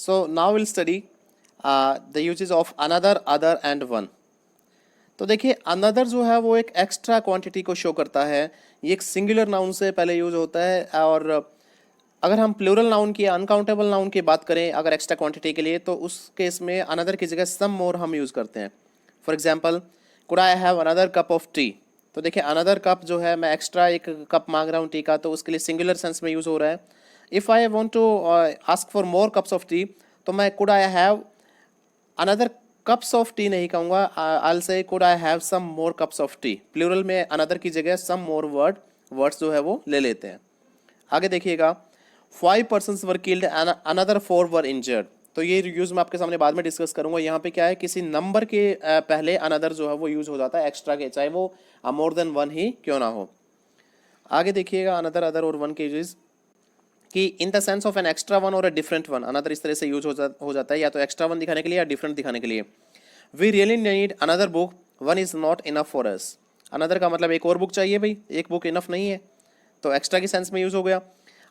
So now we'll study the uses of another, other and one. तो देखिए another जो है वो एक एक्स्ट्रा क्वांटिटी को शो करता है। ये एक सिंगुलर नाउन से पहले यूज होता है, और अगर हम प्लूरल नाउन की, अनकाउंटेबल नाउन की बात करें अगर एक्स्ट्रा क्वांटिटी के लिए, तो उस केस में अनदर की जगह सम मोर हम यूज़ करते हैं। For example, could I have another cup of tea. तो देखिए अनदर कप जो है, मैं एक्स्ट्रा एक कप मांग रहा हूँ टी का, तो उसके लिए सिंगुलर सेंस में यूज़ हो रहा है। If I want to ask for more cups of tea, तो मैं could I have another cups of tea नहीं कहूँगा, I will say could I have some more cups of tea. Plural में another की जगह सम मोर वर्ड्स जो है वो ले लेते हैं। आगे देखिएगा, 5 persons were killed, another 4 were injured. तो ये यूज़ मैं आपके सामने बाद में डिस्कस करूंगा। यहाँ पे क्या है, किसी नंबर के पहले अनदर जो है वो यूज़ हो जाता है एक्स्ट्रा के, चाहे वो मोर देन वन ही क्यों ना हो। आगे देखिएगा, अनदर, अदर और वन के यूज कि in the sense of an extra one और अ डिफरेंट वन। अनदर इस तरह से यूज हो जाता है, या तो एक्स्ट्रा वन दिखाने के लिए या डिफरेंट दिखाने के लिए। We really need another book, one is not enough for us. Another का मतलब एक और बुक चाहिए भाई, एक बुक इनफ नहीं है, तो एक्स्ट्रा की सेंस में यूज़ हो गया।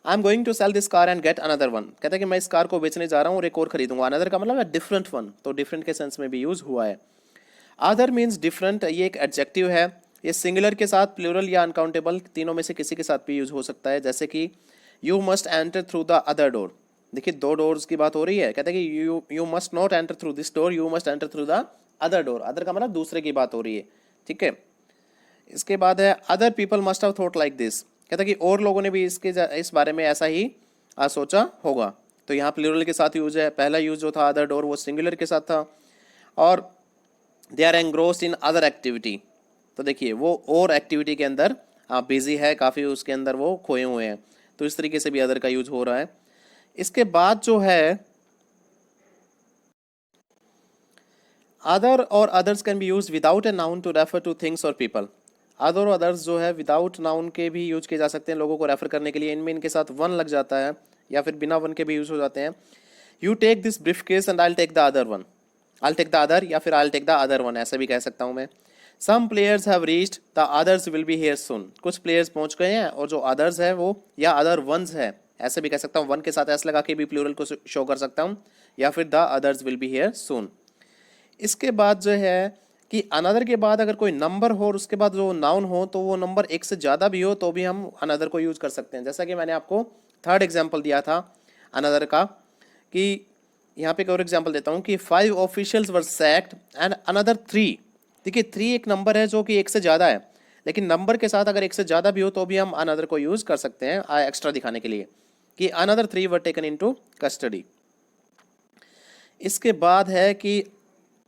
I am going to sell this car and get another one. कहता है कि मैं इस कार को बेचने जा रहा हूँ और एक और खरीदूंगा। अनदर का मतलब है डिफरेंट वन, तो डिफरेंट के सेंस में भी यूज़ हुआ है। अदर मीन्स डिफरेंट, ये एक एडजेक्टिव है। ये सिंगुलर के साथ, प्लूरल या अनकाउंटेबल तीनों में से किसी के साथ भी यूज हो सकता है। जैसे कि you must enter through the other door. देखिए दो डोर्स की बात हो रही है, कहते हैं कि you must not enter through this door, you must enter through the other door. Other का मतलब दूसरे की बात हो रही है, ठीक है। इसके बाद है other people must have thought like this. कहता है कि और लोगों ने भी इस बारे में ऐसा ही सोचा होगा। तो यहाँ प्लूरल के साथ यूज है। पहला यूज जो था अदर डोर, वो सिंगुलर के साथ था। और they are engrossed in other activity. तो देखिए वो और एक्टिविटी के अंदर बिजी है, काफ़ी उसके अंदर वो खोए हुए हैं। तो इस तरीके से भी अदर का यूज हो रहा है। इसके बाद जो है अदर और others can be use without a noun to refer to things और पीपल। अदर और अदर्स जो है विदाउट नाउन के भी यूज किए जा सकते हैं लोगों को रेफर करने के लिए। इनमें इनके साथ वन लग जाता है, या फिर बिना वन के भी यूज हो जाते हैं। You take this briefcase and I will take the other one. I will take the other, या फिर I will take the other one, ऐसा भी कह सकता हूँ मैं। Some players have reached, the others will be here soon. कुछ players पहुंच गए हैं, और जो अदर्स है वो, या अदर वंस है, ऐसे भी कह सकता हूँ। वन के साथ एस लगा के भी प्लूरल को शो कर सकता हूँ, या फिर the others will be here soon. इसके बाद जो है कि अनदर के बाद अगर कोई नंबर हो और उसके बाद जो नाउन हो, तो वो नंबर एक से ज़्यादा भी हो तो भी हम अनदर को यूज कर सकते हैं। जैसा कि मैंने आपको थर्ड एग्जाम्पल दिया था अनदर का, कि यहाँ पे एक और एग्जाम्पल देता हूँ कि 5 officials were sacked and another 3। देखिए 3 एक नंबर है जो कि एक से ज़्यादा है, लेकिन नंबर के साथ अगर एक से ज़्यादा भी हो तो भी हम अनदर को यूज़ कर सकते हैं एक्स्ट्रा दिखाने के लिए, कि another 3 were taken into custody. इसके बाद है कि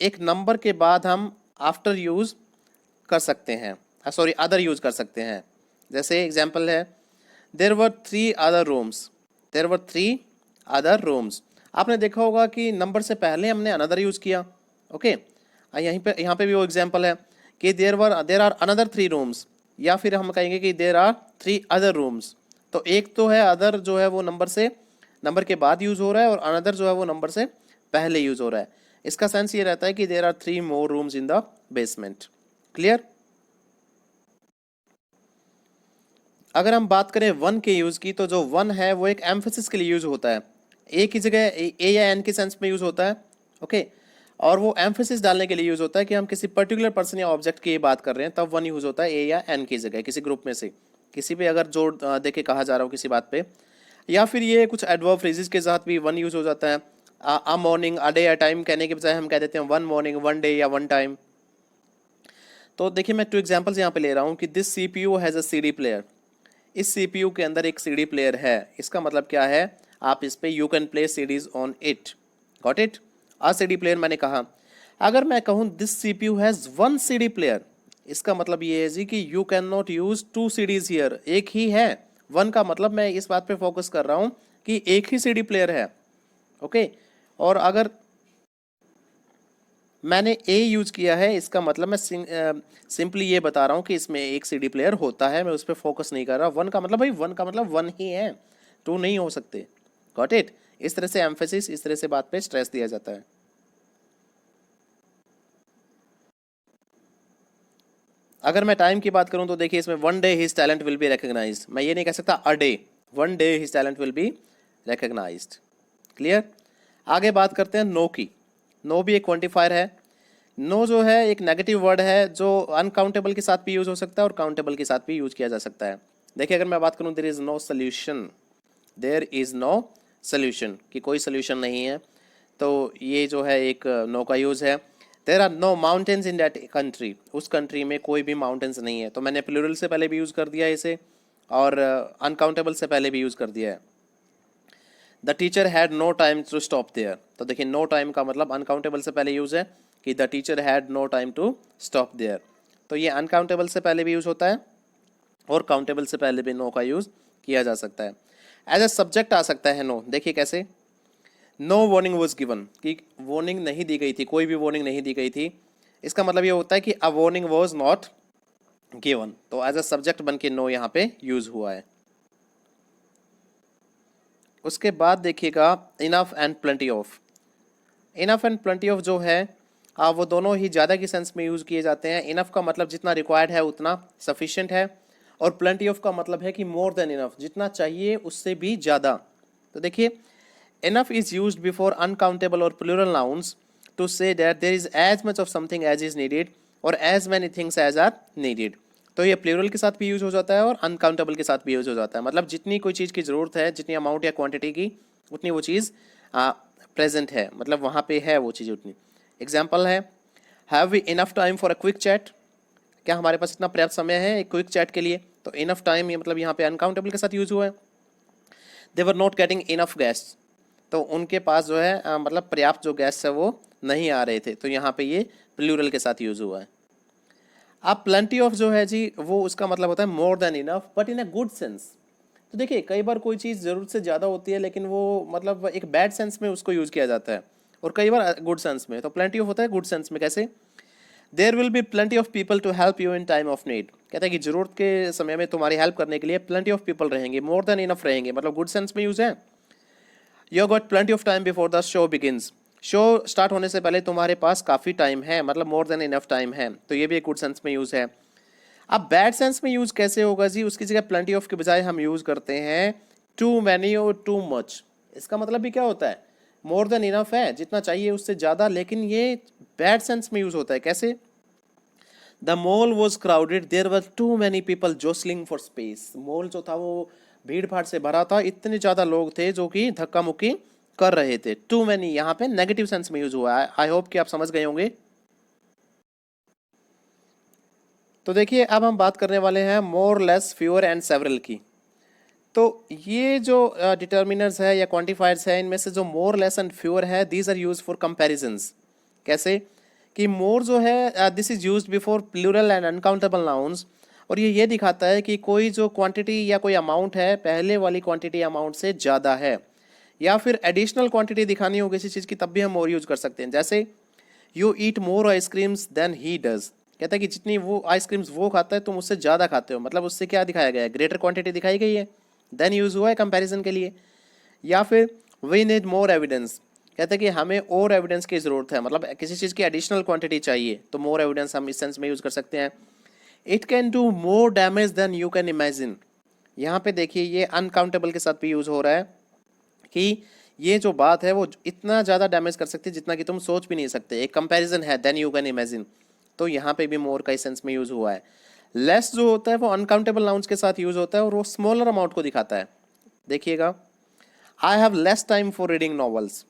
एक नंबर के बाद हम आफ्टर यूज़ कर सकते हैं, सॉरी अदर यूज़ कर सकते हैं। जैसे एग्जाम्पल है, there were 3 other rooms, there were 3 other rooms. आपने देखा होगा कि नंबर से पहले हमने अनदर यूज़ किया, ओके। यहाँ पे भी वो एग्जाम्पल है कि देयर आर अनदर 3 रूम्स, या फिर हम कहेंगे कि देयर आर 3 अदर रूम्स। तो एक तो है अदर जो है वो नंबर के बाद यूज़ हो रहा है, और अनदर जो है वो नंबर से पहले यूज़ हो रहा है। इसका सेंस ये रहता है कि there are 3 more rooms in the basement. Clear. अगर हम बात करें वन के यूज़ की, तो जो वन है वो एक एम्फेसिस के लिए यूज़ होता है। ए की जगह ए या एन के सेंस में यूज़ होता है, ओके। और वो एम्फेसिस डालने के लिए यूज़ होता है कि हम किसी पर्टिकुलर पर्सन या ऑब्जेक्ट की बात कर रहे हैं, तब वन यूज़ होता है ए या एन की जगह, किसी ग्रुप में से किसी पे अगर जोड़ दे के कहा जा रहा हो किसी बात पे। या फिर ये कुछ एडवर्ब फ्रेजेस के साथ भी वन यूज़ हो जाता है। A morning, a day, a time कहने के बजाय हम कह देते हैं वन मॉर्निंग, वन डे या वन टाइम। तो देखिए मैं 2 एग्जांपल्स यहाँ पे ले रहा हूँ कि this CPU has a CD player. इस सीपीयू के अंदर एक सीडी प्लेयर है। इसका मतलब क्या है, आप इस पे you can play CDs on it. Got it. A CD player मैंने कहा। अगर मैं कहूँ this CPU has 1 CD player, इसका मतलब ये है जी कि you can not use 2 CDs here. एक ही है। वन का मतलब मैं इस बात पे फोकस कर रहा हूँ कि एक ही सीडी प्लेयर है, ओके। और अगर मैंने ए यूज किया है, इसका मतलब मैं सिंपली ये बता रहा हूँ कि इसमें एक सीडी प्लेयर होता है, मैं उस पर फोकस नहीं कर रहा। वन का मतलब भाई वन का मतलब वन ही है, टू नहीं हो सकते। Got it. इस तरह से एम्फेसिस, इस तरह से बात पे स्ट्रेस दिया जाता है। अगर मैं टाइम की बात करूं तो देखिए इसमें one day his talent will be recognised. मैं ये नहीं कह सकता a day, one day his talent will be recognised. Clear. आगे बात करते हैं नो की। नो भी एक क्वांटिफायर है। नो जो है एक नेगेटिव वर्ड है जो अनकाउंटेबल के साथ भी यूज हो सकता है और काउंटेबल के साथ भी यूज किया जा सकता है। देखिए अगर मैं बात करूं there is no solution, there is no solution कि कोई सोल्यूशन नहीं है, तो ये जो है एक नो का यूज है। There are no mountains in that country, उस कंट्री में कोई भी माउंटेन्स नहीं है, तो मैंने प्लूरल से पहले भी यूज कर दिया है इसे और अनकाउंटेबल से पहले भी यूज कर दिया है। The teacher had no time to stop there, तो देखिए नो टाइम का मतलब अनकाउंटेबल से पहले यूज है कि the teacher had no time to stop there, तो ये अनकाउंटेबल से पहले भी यूज होता है और काउंटेबल से पहले भी नो का यूज किया जा सकता है। एज ए सब्जेक्ट आ सकता है नो, देखिए कैसे। नो वार्निंग वॉज गिवन कि वार्निंग नहीं दी गई थी, कोई भी वार्निंग नहीं दी गई थी, इसका मतलब ये होता है कि a warning was not given, तो एज अ सब्जेक्ट बन के नो यहाँ पे यूज हुआ है। उसके बाद देखिएगा enough and plenty of. Enough and plenty of जो है वो दोनों ही ज़्यादा की सेंस में यूज़ किए जाते हैं। इनफ का मतलब जितना रिक्वायर्ड है उतना सफिशिएंट है, और प्लेंटी ऑफ का मतलब है कि मोर देन इनफ, जितना चाहिए उससे भी ज़्यादा। तो देखिए enough is used before uncountable और plural nouns to say that there is as much of something as is needed और as many things as are needed. तो ये प्लूरल के साथ भी यूज हो जाता है और अनकाउंटेबल के साथ भी यूज हो जाता है, मतलब जितनी कोई चीज़ की ज़रूरत है, जितनी अमाउंट या क्वांटिटी की, उतनी वो चीज़ प्रेजेंट है, मतलब वहाँ पे है वो चीज़ उतनी। एग्जाम्पल है have we enough time for a quick chat, क्या हमारे पास इतना पर्याप्त समय है एक क्विक चैट के लिए, तो इनफ टाइम ये मतलब यहाँ पे अनकाउंटेबल के साथ यूज हुआ है। They were not getting enough guest, तो उनके पास जो है मतलब पर्याप्त जो गेस्ट है वो नहीं आ रहे थे, तो यहाँ पे ये प्लूरल के साथ यूज हुआ है। अब प्लेंटी ऑफ जो है जी वो उसका मतलब होता है more than enough but in a good sense. तो देखिए कई बार कोई चीज़ ज़रूरत से ज़्यादा होती है लेकिन वो मतलब एक बैड सेंस में उसको यूज़ किया जाता है, और कई बार गुड सेंस में, तो प्लेंटी ऑफ होता है गुड सेंस में। कैसे? There will be plenty of people to help you in time of need, कहता है कि जरूरत के समय में तुम्हारी हेल्प करने के लिए प्लेंटी ऑफ पीपल रहेंगे, मोर देन इनफ रहेंगे, मतलब गुड सेंस में यूज है। You got plenty of time before the show begins, show start होने से पहले तुम्हारे पास काफ़ी टाइम है, मतलब मोर देन इनफ टाइम है, तो ये भी एक गुड सेंस में यूज है। अब बैड सेंस में यूज कैसे होगा जी, उसकी जगह प्लेंटी ऑफ के बजाय हम यूज करते हैं टू मैनी और टू मच। इसका मतलब भी क्या होता है, मोर देन इनफ है, जितना चाहिए उससे ज़्यादा, लेकिन ये बैड सेंस में यूज होता है। कैसे? The mall was crowded, there were too many people jostling for space, mall जो था वो भीड़ भाड़ से भरा था, इतने ज़्यादा लोग थे जो कि धक्का मुक्की कर रहे थे। टू मैनी यहाँ पे नेगेटिव सेंस में यूज हुआ है, आई होप कि आप समझ गए होंगे। तो देखिए अब हम बात करने वाले हैं more less fewer and several की। तो ये जो डिटर्मिनर्स है या क्वांटिफायर्स है, इनमें से जो मोर लेस एंड फ्यूअर है these are use for comparisons. कैसे कि मोर जो है this is used before plural and uncountable nouns, और ये दिखाता है कि कोई जो क्वांटिटी या कोई अमाउंट है पहले वाली क्वांटिटी अमाउंट से ज़्यादा है, या फिर एडिशनल क्वांटिटी दिखानी हो किसी चीज़ की तब भी हम मोर यूज कर सकते हैं। जैसे you eat more ice creams than he does, कहता है कि जितनी वो आइसक्रीम्स वो खाता है तुम उससे ज़्यादा खाते हो, मतलब उससे क्या दिखाया गया है, ग्रेटर क्वांटिटी दिखाई गई है, देन यूज़ हुआ है कंपैरिजन के लिए। या फिर वी नीड मोर एविडेंस, कहते हैं कि हमें और एविडेंस की ज़रूरत है, मतलब किसी चीज़ की एडिशनल क्वांटिटी चाहिए, तो मोर एविडेंस हम इस सेंस में यूज़ कर सकते हैं। It can do more damage than you can imagine, यहाँ पे देखिए ये अनकाउंटेबल के साथ भी यूज़ हो रहा है कि ये जो बात है वो इतना ज़्यादा डैमेज कर सकती है जितना कि तुम सोच भी नहीं सकते। एक कंपैरिजन है देन यू कैन इमेजिन, तो यहाँ पे भी मोर का सेंस में यूज़ हुआ है। लेस जो होता है वो अनकाउंटेबल नाउन्स के साथ यूज़ होता है और वो स्मॉलर अमाउंट को दिखाता है। देखिएगा I have less time for reading novels,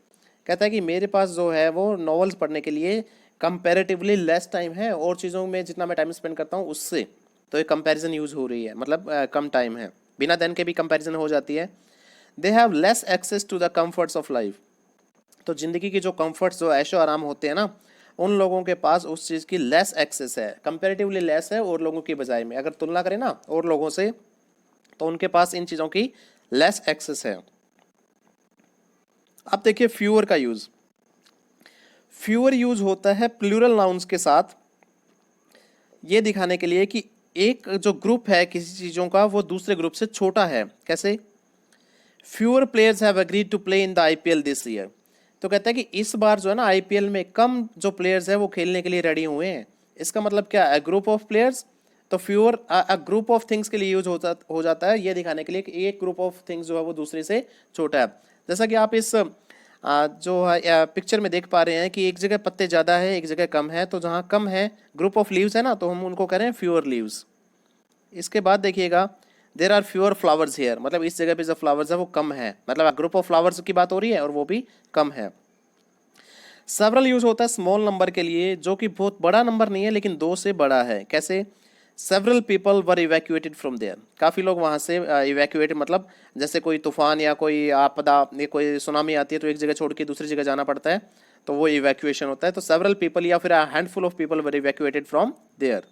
कहता है कि मेरे पास जो है वो नॉवेल्स पढ़ने के लिए कंपैरेटिवली लेस टाइम है, और चीज़ों में जितना मैं टाइम स्पेंड करता हूँ उससे, तो एक कंपैरिजन यूज़ हो रही है, मतलब कम टाइम है, बिना देन के भी कंपैरिजन हो जाती है। They have less access to the comforts of life, तो ज़िंदगी की जो कम्फर्ट्स जो ऐशो आराम होते हैं ना, उन लोगों के पास उस चीज़ की लेस एक्सेस है, कंपैरेटिवली लेस है और लोगों की बजाय में, अगर तुलना करें ना और लोगों से, तो उनके पास इन चीज़ों की लेस एक्सेस है। अब देखिए फ्यूअर का यूज़, फ्यूअर यूज होता है प्लूरल नाउन्स के साथ, ये दिखाने के लिए कि एक जो ग्रुप है किसी चीज़ों का वो दूसरे ग्रुप से छोटा है। कैसे? Fewer players have agreed to play in the IPL this year, तो कहता है कि इस बार जो है ना आईपीएल में कम जो प्लेयर्स है वो खेलने के लिए रेडी हुए हैं। इसका मतलब क्या है, ग्रुप ऑफ प्लेयर्स, तो fewer a group of things के लिए यूज हो जाता है ये दिखाने के लिए कि एक ग्रुप ऑफ थिंग्स जो है वो दूसरे से छोटा है। जैसा कि आप इस जो है पिक्चर में देख पा रहे हैं कि एक जगह पत्ते ज़्यादा है, एक जगह कम है, तो जहाँ कम है ग्रुप ऑफ लीव्स है ना, तो हम उनको करें फ्यूअर लीव्स। इसके बाद देखिएगा there are fewer flowers here, मतलब इस जगह पे जो फ्लावर्स है वो कम है, मतलब ग्रुप ऑफ फ्लावर्स की बात हो रही है और वो भी कम है। सेवरल यूज होता है स्मॉल नंबर के लिए, जो कि बहुत बड़ा नंबर नहीं है लेकिन 2 से बड़ा है। कैसे? Several people were evacuated from there, काफ़ी लोग वहाँ से इवैक्यूएटेड, मतलब जैसे कोई तूफान या कोई आपदा या कोई सुनामी आती है तो एक जगह छोड़ के दूसरी जगह जाना पड़ता है, तो वो इवैक्यूएशन होता है। तो सेवरल पीपल या फिर handful of people were evacuated from there.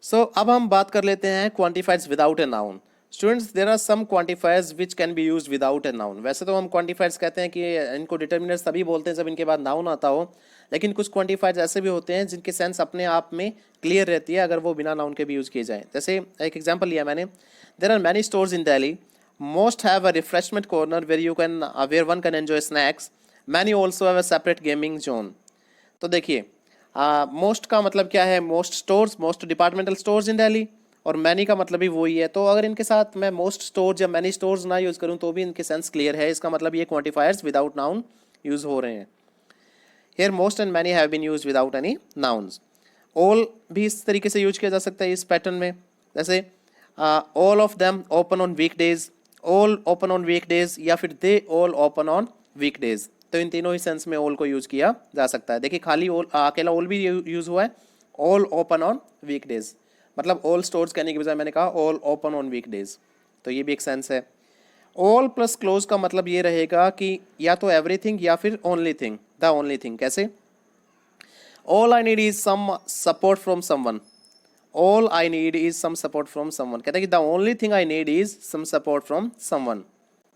So अब हम बात कर लेते हैं quantifiers without a noun. Students, there are some quantifiers which can be use without a noun. वैसे तो हम क्वांटिफायर्स कहते हैं कि इनको डिटर्मिनर्स तभी बोलते हैं जब इनके बाद नाउन आता हो, लेकिन कुछ क्वांटिफायर्स ऐसे भी होते हैं जिनकी सेंस अपने आप में क्लियर रहती है अगर वो बिना नाउन के भी यूज किए जाएं। जैसे एक एग्जाम्पल लिया मैंने, there are many stores in Delhi, most have a refreshment corner where one can enjoy snacks, many also have a separate gaming zone. तो देखिए मोस्ट का मतलब क्या है, most stores, most departmental stores in Delhi, और मैनी का मतलब भी वही है। तो अगर इनके साथ मैं मोस्ट स्टोर्स या मैनी स्टोर्स ना यूज़ करूँ तो भी इनके सेंस क्लियर है। इसका मतलब ये क्वांटिफायर्स विदाउट नाउन यूज़ हो रहे हैं। Here most and many have been use without any nouns. All भी इस तरीके से यूज किया जा सकता है इस पैटर्न में, जैसे all of them open on weekdays, all open on weekdays, या फिर they all open on weekdays. तो इन तीनों ही सेंस में ऑल को यूज किया जा सकता है। देखिए खाली ऑल, अकेला ऑल भी यूज हुआ है, ऑल ओपन ऑन वीकडेज, मतलब ऑल स्टोर्स कहने की बजाय मैंने कहा ऑल ओपन ऑन वीकडेज, तो ये भी एक सेंस है। ऑल प्लस क्लोज का मतलब ये रहेगा कि या तो एवरीथिंग या फिर only thing, the only thing. कैसे? All I need is some support from someone, all I need is some support from someone, कहते हैं कि the only thing I need is some support from someone,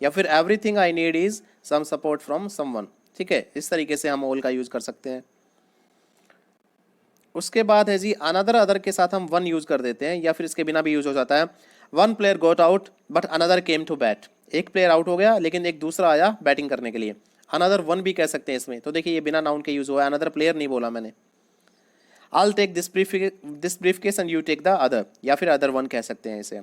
या फिर everything I need is some support from someone. ठीक है, इस तरीके से हम ऑल का यूज कर सकते हैं। उसके बाद है जी अनदर, अदर के साथ हम वन यूज कर देते हैं, या फिर इसके बिना भी यूज हो जाता है। One player got out but another came to bat, एक प्लेयर आउट हो गया लेकिन एक दूसरा आया बैटिंग करने के लिए, अनदर वन भी कह सकते हैं इसमें। तो देखिए ये बिना नाउन के यूज हुआ है, अनदर प्लेयर नहीं बोला मैंने। I'll take this briefcase and you take the other, या फिर अदर वन कह सकते हैं इसे।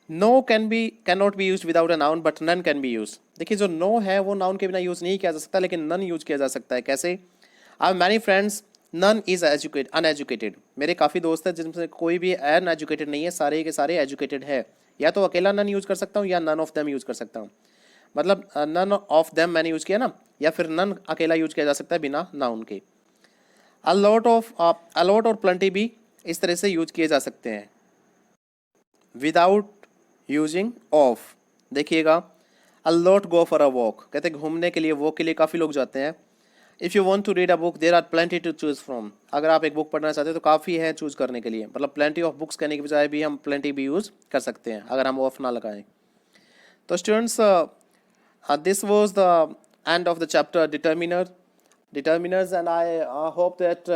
No can not be use without a noun but none can be use. देखिए जो नो है वो नाउन के बिना यूज नहीं किया जा सकता, लेकिन नन यूज किया जा सकता है। कैसे? I have many friends, none is uneducated, मेरे काफ़ी दोस्त हैं जिनमें कोई भी अनएजुकेटेड नहीं है, सारे के सारे एजुकेटेड है। या तो अकेला नन यूज कर सकता हूँ या नन ऑफ देम यूज कर सकता हूँ, मतलब नन ऑफ देम मैंने यूज किया ना, या फिर नन अकेला यूज किया जा सकता है बिना नाउन के। अलॉट और प्लेंटी भी इस तरह से यूज किए जा सकते हैं विदाउट यूजिंग ऑफ। देखिएगा a lot go for a walk, कहते हैं घूमने के लिए, वॉक के लिए काफ़ी लोग जाते हैं। If you want to read a book there are plenty to choose from, अगर आप एक बुक पढ़ना चाहते हो तो काफ़ी है चूज करने के लिए, मतलब प्लेंटी ऑफ बुक्स कहने के बजाय भी हम प्लेंटी भी यूज कर सकते हैं अगर हम ऑफ ना लगाएं। तो students, this was the end of the chapter determiners, and I hope that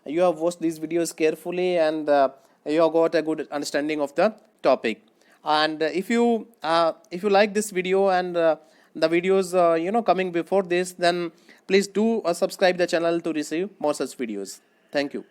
you have watched these videos carefully and you have got a good understanding of the topic. And if you like this video and the videos coming before this, then please do subscribe the channel to receive more such videos. Thank you.